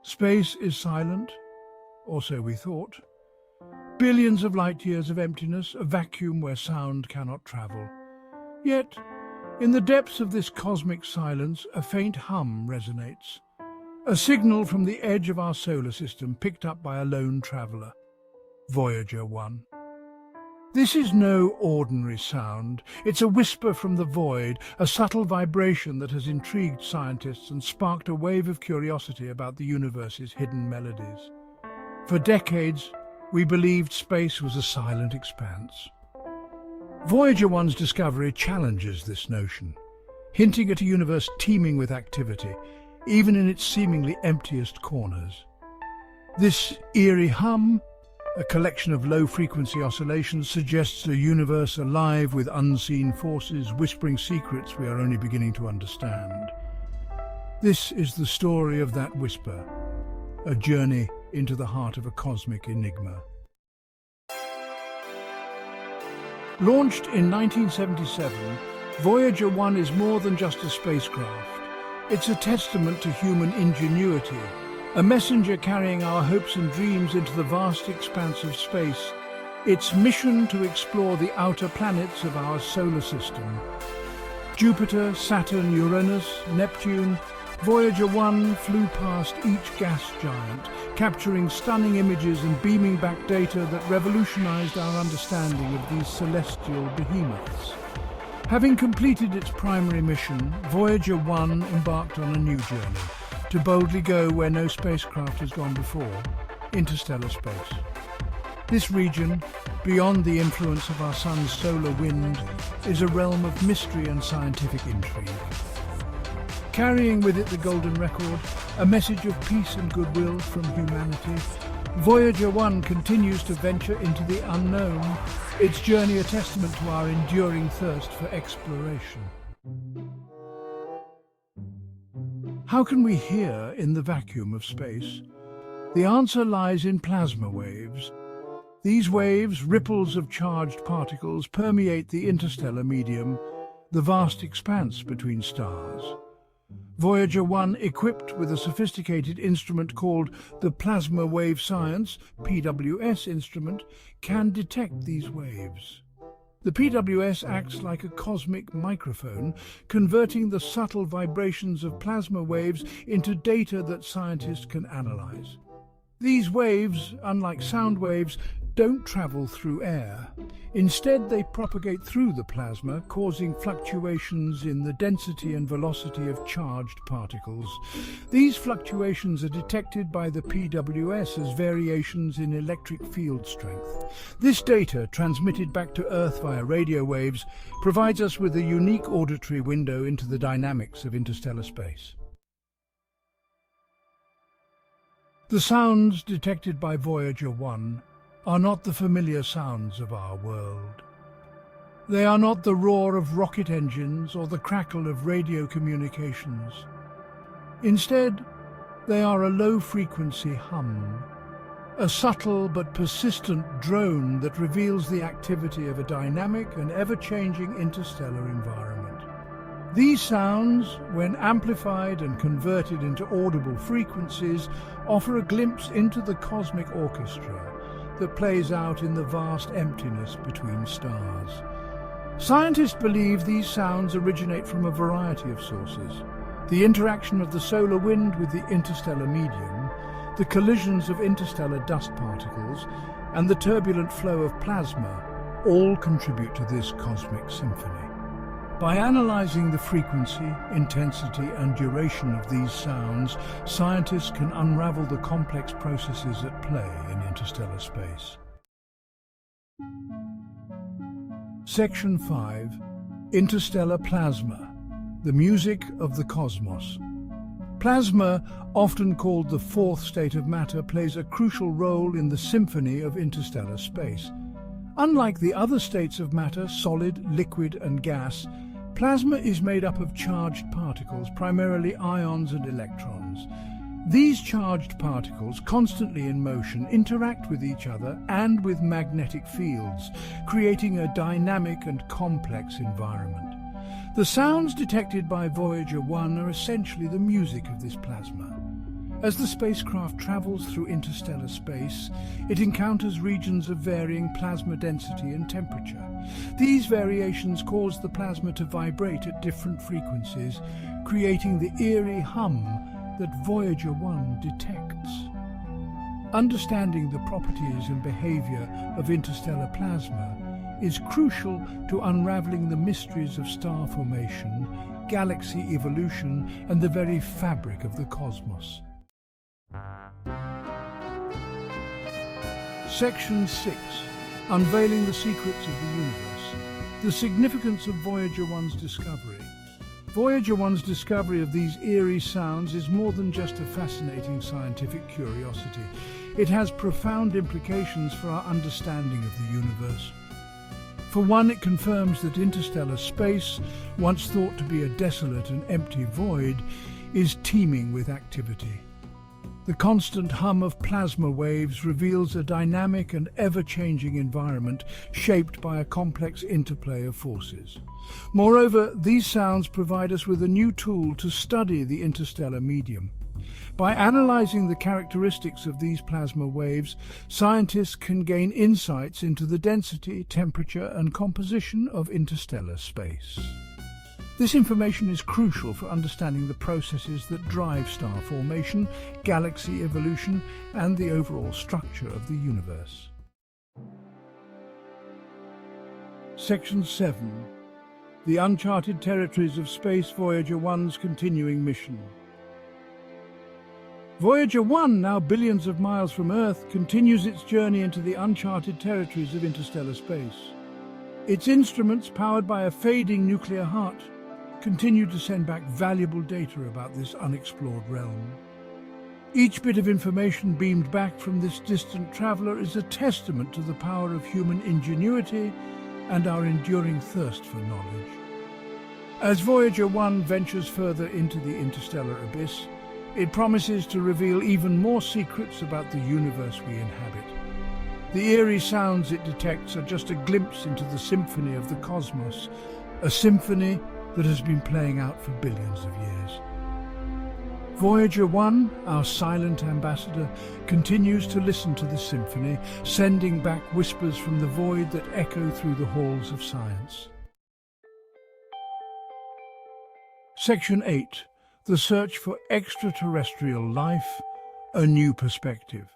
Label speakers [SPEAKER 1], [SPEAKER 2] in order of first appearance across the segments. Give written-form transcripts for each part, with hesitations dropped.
[SPEAKER 1] Space is silent, or so we thought. Billions of light years of emptiness, a vacuum where sound cannot travel. Yet, in the depths of this cosmic silence, a faint hum resonates. A signal from the edge of our solar system picked up by a lone traveller, Voyager 1. This is no ordinary sound. It's a whisper from the void, a subtle vibration that has intrigued scientists and sparked a wave of curiosity about the universe's hidden melodies. For decades, we believed space was a silent expanse. Voyager 1's discovery challenges this notion, hinting at a universe teeming with activity, even in its seemingly emptiest corners. This eerie hum, a collection of low-frequency oscillations, suggests a universe alive with unseen forces, whispering secrets we are only beginning to understand. This is the story of that whisper, a journey into the heart of a cosmic enigma. Launched in 1977, Voyager 1 is more than just a spacecraft. It's a testament to human ingenuity, a messenger carrying our hopes and dreams into the vast expanse of space. Its mission to explore the outer planets of our solar system. Jupiter, Saturn, Uranus, Neptune, Voyager 1 flew past each gas giant, capturing stunning images and beaming back data that revolutionized our understanding of these celestial behemoths. Having completed its primary mission, Voyager 1 embarked on a new journey, to boldly go where no spacecraft has gone before, interstellar space. This region, beyond the influence of our sun's solar wind, is a realm of mystery and scientific intrigue. Carrying with it the golden record, a message of peace and goodwill from humanity, Voyager 1 continues to venture into the unknown, its journey a testament to our enduring thirst for exploration. How can we hear in the vacuum of space? The answer lies in plasma waves. These waves, ripples of charged particles, permeate the interstellar medium, the vast expanse between stars. Voyager 1, equipped with a sophisticated instrument called the Plasma Wave Science (PWS) instrument, can detect these waves. The PWS acts like a cosmic microphone, converting the subtle vibrations of plasma waves into data that scientists can analyze. These waves, unlike sound waves, don't travel through air. Instead, they propagate through the plasma, causing fluctuations in the density and velocity of charged particles. These fluctuations are detected by the PWS as variations in electric field strength. This data, transmitted back to Earth via radio waves, provides us with a unique auditory window into the dynamics of interstellar space. The sounds detected by Voyager 1 are not the familiar sounds of our world. They are not the roar of rocket engines or the crackle of radio communications. Instead, they are a low-frequency hum, a subtle but persistent drone that reveals the activity of a dynamic and ever-changing interstellar environment. These sounds, when amplified and converted into audible frequencies, offer a glimpse into the cosmic orchestra that plays out in the vast emptiness between stars. Scientists believe these sounds originate from a variety of sources. The interaction of the solar wind with the interstellar medium, the collisions of interstellar dust particles, and the turbulent flow of plasma all contribute to this cosmic symphony. By analyzing the frequency, intensity, and duration of these sounds, scientists can unravel the complex processes at play in interstellar space. Section 5. Interstellar Plasma, the music of the cosmos. Plasma, often called the fourth state of matter, plays a crucial role in the symphony of interstellar space. Unlike the other states of matter, solid, liquid, and gas, plasma is made up of charged particles, primarily ions and electrons. These charged particles, constantly in motion, interact with each other and with magnetic fields, creating a dynamic and complex environment. The sounds detected by Voyager 1 are essentially the music of this plasma. As the spacecraft travels through interstellar space, it encounters regions of varying plasma density and temperature. These variations cause the plasma to vibrate at different frequencies, creating the eerie hum that Voyager 1 detects. Understanding the properties and behavior of interstellar plasma is crucial to unraveling the mysteries of star formation, galaxy evolution, and the very fabric of the cosmos. Section 6. Unveiling the secrets of the universe. The significance of Voyager 1's discovery. Voyager 1's discovery of these eerie sounds is more than just a fascinating scientific curiosity. It has profound implications for our understanding of the universe. For one, it confirms that interstellar space, once thought to be a desolate and empty void, is teeming with activity. The constant hum of plasma waves reveals a dynamic and ever-changing environment shaped by a complex interplay of forces. Moreover, these sounds provide us with a new tool to study the interstellar medium. By analyzing the characteristics of these plasma waves, scientists can gain insights into the density, temperature, and composition of interstellar space. This information is crucial for understanding the processes that drive star formation, galaxy evolution, and the overall structure of the universe. Section 7. The uncharted territories of space, Voyager 1's continuing mission. Voyager 1, now billions of miles from Earth, continues its journey into the uncharted territories of interstellar space. Its instruments, powered by a fading nuclear heart, continue to send back valuable data about this unexplored realm. Each bit of information beamed back from this distant traveler is a testament to the power of human ingenuity and our enduring thirst for knowledge. As Voyager 1 ventures further into the interstellar abyss, it promises to reveal even more secrets about the universe we inhabit. The eerie sounds it detects are just a glimpse into the symphony of the cosmos, a symphony that has been playing out for billions of years. Voyager 1, our silent ambassador, continues to listen to this symphony, sending back whispers from the void that echo through the halls of science. Section 8. The search for extraterrestrial life, a new perspective.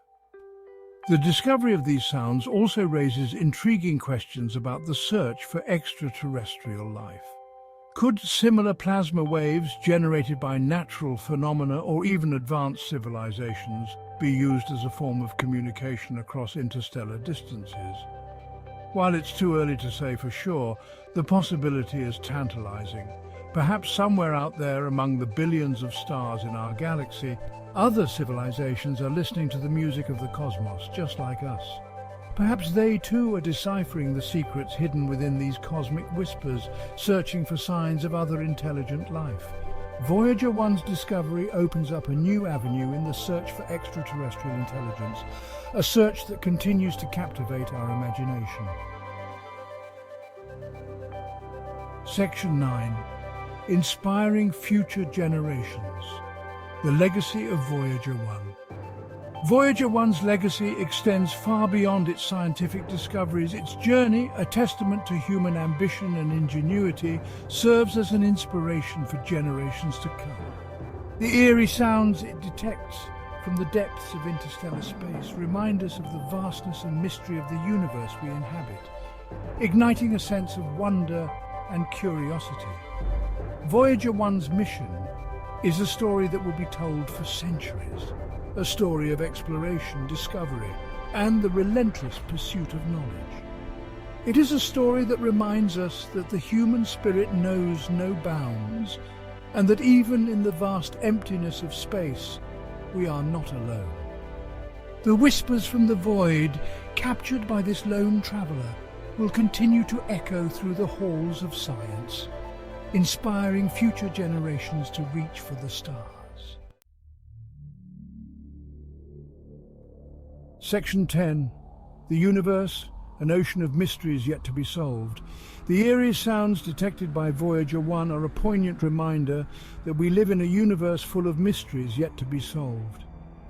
[SPEAKER 1] The discovery of these sounds also raises intriguing questions about the search for extraterrestrial life. Could similar plasma waves generated by natural phenomena or even advanced civilizations be used as a form of communication across interstellar distances? While it's too early to say for sure, the possibility is tantalizing. Perhaps somewhere out there among the billions of stars in our galaxy, other civilizations are listening to the music of the cosmos, just like us. Perhaps they too are deciphering the secrets hidden within these cosmic whispers, searching for signs of other intelligent life. Voyager 1's discovery opens up a new avenue in the search for extraterrestrial intelligence, a search that continues to captivate our imagination. Section 9. Inspiring future generations. The legacy of Voyager 1. Voyager 1's legacy extends far beyond its scientific discoveries. Its journey, a testament to human ambition and ingenuity, serves as an inspiration for generations to come. The eerie sounds it detects from the depths of interstellar space remind us of the vastness and mystery of the universe we inhabit, igniting a sense of wonder and curiosity. Voyager 1's mission is a story that will be told for centuries. A story of exploration, discovery, and the relentless pursuit of knowledge. It is a story that reminds us that the human spirit knows no bounds, and that even in the vast emptiness of space, we are not alone. The whispers from the void, captured by this lone traveller, will continue to echo through the halls of science, inspiring future generations to reach for the stars. Section 10. The universe, an ocean of mysteries yet to be solved. The eerie sounds detected by Voyager 1 are a poignant reminder that we live in a universe full of mysteries yet to be solved.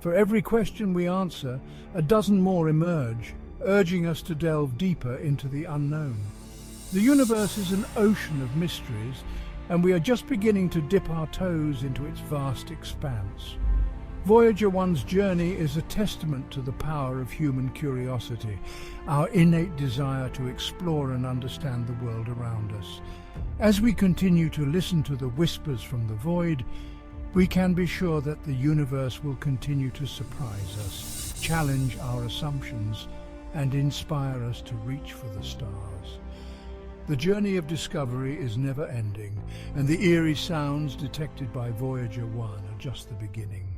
[SPEAKER 1] For every question we answer, a dozen more emerge, urging us to delve deeper into the unknown. The universe is an ocean of mysteries, and we are just beginning to dip our toes into its vast expanse. Voyager 1's journey is a testament to the power of human curiosity, our innate desire to explore and understand the world around us. As we continue to listen to the whispers from the void, we can be sure that the universe will continue to surprise us, challenge our assumptions, and inspire us to reach for the stars. The journey of discovery is never ending, and the eerie sounds detected by Voyager 1 are just the beginning.